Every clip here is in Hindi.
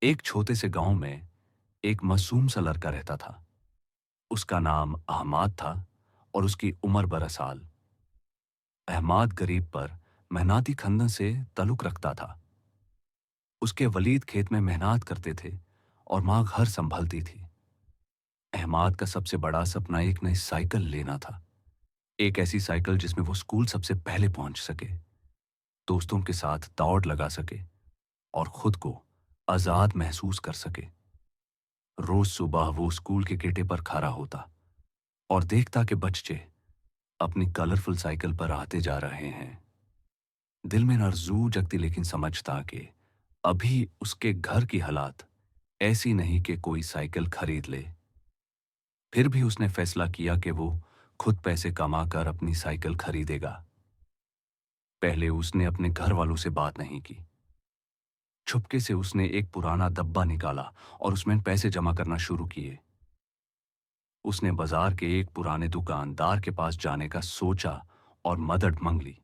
एक छोटे से गांव में एक मासूम सा लड़का रहता था। उसका नाम अहमाद था और उसकी उम्र 12 साल। अहमाद गरीब पर मेहनती खंदन से ताल्लुक रखता था। उसके वलीद खेत में मेहनत करते थे और माँ घर संभालती थी। अहमाद का सबसे बड़ा सपना एक नई साइकिल लेना था। एक ऐसी साइकिल जिसमें वो स्कूल सबसे पहले पहुंच सके, दोस्तों के साथ दौड़ लगा सके और खुद को आजाद महसूस कर सके। रोज सुबह वो स्कूल के गेटे पर खड़ा होता और देखता कि बच्चे अपनी कलरफुल साइकिल पर आते जा रहे हैं। दिल में आरज़ू जगती, लेकिन समझता कि अभी उसके घर की हालात ऐसी नहीं कि कोई साइकिल खरीद ले। फिर भी उसने फैसला किया कि वो खुद पैसे कमाकर अपनी साइकिल खरीदेगा। पहले उसने अपने घर वालों से बात नहीं की। छुपके से उसने एक पुराना डब्बा निकाला और उसमें पैसे जमा करना शुरू किए। उसने बाजार के एक पुराने दुकानदार के पास जाने का सोचा और मदद मांग ली।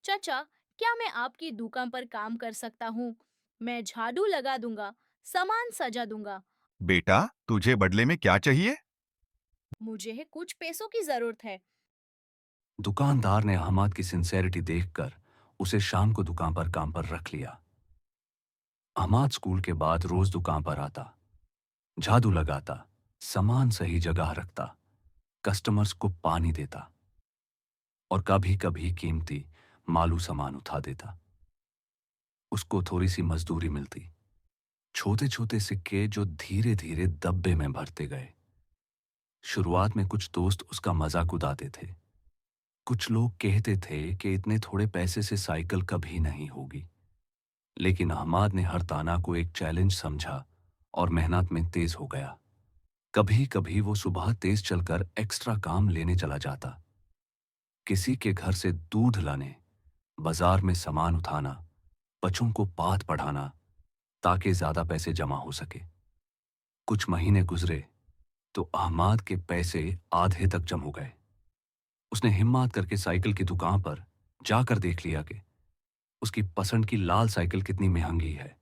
चाचा, क्या मैं आपकी दुकान पर काम कर सकता हूँ? मैं झाड़ू लगा दूंगा, सामान सजा दूंगा। बेटा, तुझे बदले में क्या चाहिए? मुझे है कुछ पैसों की जरूरत है। दुकानदार ने अहमद की सिंसेरिटी देखकर उसे शाम को दुकान पर काम पर रख लिया। अहमद स्कूल के बाद रोज दुकान पर आता, झाड़ू लगाता, सामान सही जगह रखता, कस्टमर्स को पानी देता और कभी कभी कीमती मालू सामान उठा देता। उसको थोड़ी सी मजदूरी मिलती, छोटे छोटे सिक्के जो धीरे धीरे डब्बे में भरते गए। शुरुआत में कुछ दोस्त उसका मजाक उड़ाते थे। कुछ लोग कहते थे कि इतने थोड़े पैसे से साइकिल कभी नहीं होगी। लेकिन अहमद ने हर ताना को एक चैलेंज समझा और मेहनत में तेज हो गया। कभी कभी वो सुबह तेज चलकर एक्स्ट्रा काम लेने चला जाता, किसी के घर से दूध लाने, बाजार में सामान उठाना, बच्चों को पाठ पढ़ाना, ताकि ज्यादा पैसे जमा हो सके। कुछ महीने गुजरे तो अहमद के पैसे आधे तक जम हो गए। उसने हिम्मत करके साइकिल की दुकान पर जाकर देख लिया कि उसकी पसंद की लाल साइकिल कितनी महंगी है।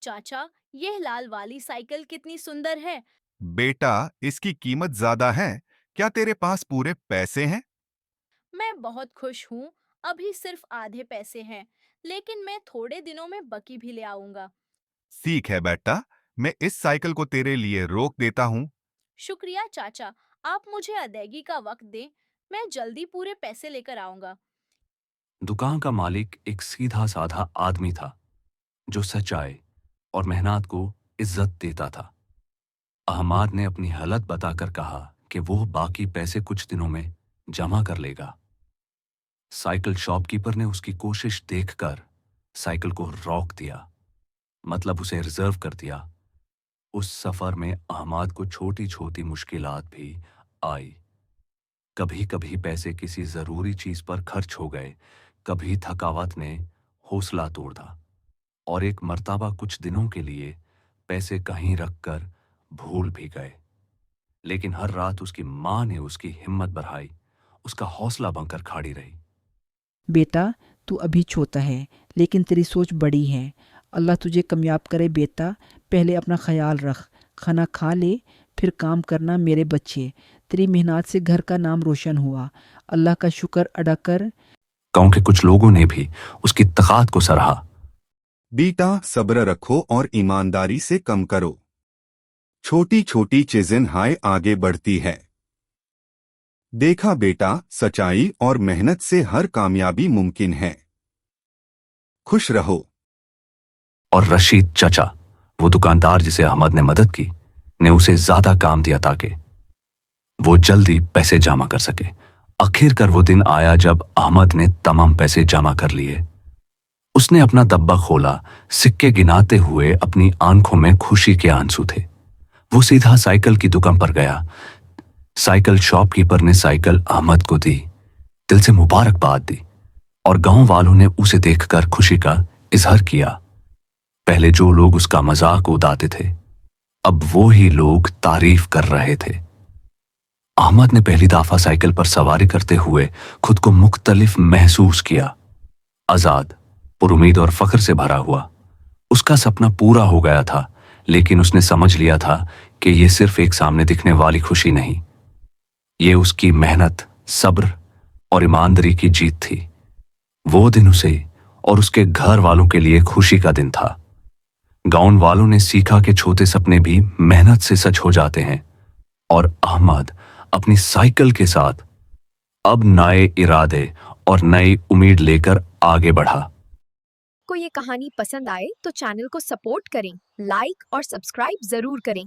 चाचा, यह लाल वाली साइकिल कितनी सुंदर है। बेटा, इसकी कीमत ज्यादा है। क्या तेरे पास पूरे पैसे हैं? मैं बहुत खुश हूँ। अभी सिर्फ आधे पैसे हैं, लेकिन मैं थोड़े दिनों में बाकी भी ले आऊंगा। ठीक है बेटा, मैं इस साइकिल को तेरे लिए रोक देता हूँ। शुक्रिया चाचा, आप मुझे अदायगी का वक्त दें। मैं जल्दी पूरे पैसे लेकर आऊंगा। दुकान का मालिक एक सीधा साधा आदमी था जो सच्चाई और मेहनत को इज्जत देता था। अहमद ने अपनी हालत बताकर कहा कि वो बाकी पैसे कुछ दिनों में जमा कर लेगा। साइकिल शॉपकीपर ने उसकी कोशिश देखकर साइकिल को रोक दिया, मतलब उसे रिजर्व कर दिया। उस सफर में अहमद को छोटी छोटी मुश्किलात भी आई। कभी कभी पैसे किसी जरूरी चीज पर खर्च हो गए, कभी थकावट ने हौसला तोड़ दिया और एक मर्तबा कुछ दिनों के लिए पैसे कहीं रखकर भूल भी गए। लेकिन हर रात उसकी माँ ने उसकी हिम्मत बढ़ाई, उसका हौसला बनकर खड़ी रही। बेटा, तू अभी छोटा है, लेकिन तेरी सोच बड़ी है। अल्लाह तुझे कामयाब करे बेटा। पहले अपना ख्याल रख, खाना खा ले, फिर काम करना मेरे बच्चे। तेरी मेहनत से घर का नाम रोशन हुआ। अल्लाह का शुक्र अदा कर। गांव के कुछ लोगों ने भी उसकी तकात को सराहा। बेटा, सब्र रखो और ईमानदारी से कम करो। छोटी छोटी चीजें हाय आगे बढ़ती है। देखा बेटा, सच्चाई और मेहनत से हर कामयाबी मुमकिन है। खुश रहो। और रशीद चाचा, वो दुकानदार जिसे अहमद ने मदद की, ने उसे ज्यादा काम दिया ताकि वो जल्दी पैसे जमा कर सके। आखिरकार वो दिन आया जब अहमद ने तमाम पैसे जमा कर लिए। उसने अपना डब्बा खोला, सिक्के गिनाते हुए अपनी आंखों में खुशी के आंसू थे। वो सीधा साइकिल की दुकान पर गया। साइकिल शॉपकीपर ने साइकिल अहमद को दी, दिल से मुबारकबाद दी और गांव वालों ने उसे देखकर खुशी का इजहार किया। पहले जो लोग उसका मजाक उड़ाते थे, अब वो ही लोग तारीफ कर रहे थे। अहमद ने पहली दफा साइकिल पर सवारी करते हुए खुद को मुख्तलिफ महसूस किया, आजाद, पुरुमीद और फख्र से भरा हुआ। उसका सपना पूरा हो गया था, लेकिन उसने समझ लिया था कि ये सिर्फ एक सामने दिखने वाली खुशी नहीं, ये उसकी मेहनत, सब्र और ईमानदारी की जीत थी। वो दिन उसे और उसके घर वालों के लिए खुशी का दिन था। गांव वालों ने सीखा कि छोटे सपने भी मेहनत से सच हो जाते हैं, और अहमद अपनी साइकिल के साथ अब नए इरादे और नई उम्मीद लेकर आगे बढ़ा। को ये कहानी पसंद आए तो चैनल को सपोर्ट करें, लाइक और सब्सक्राइब जरूर करें।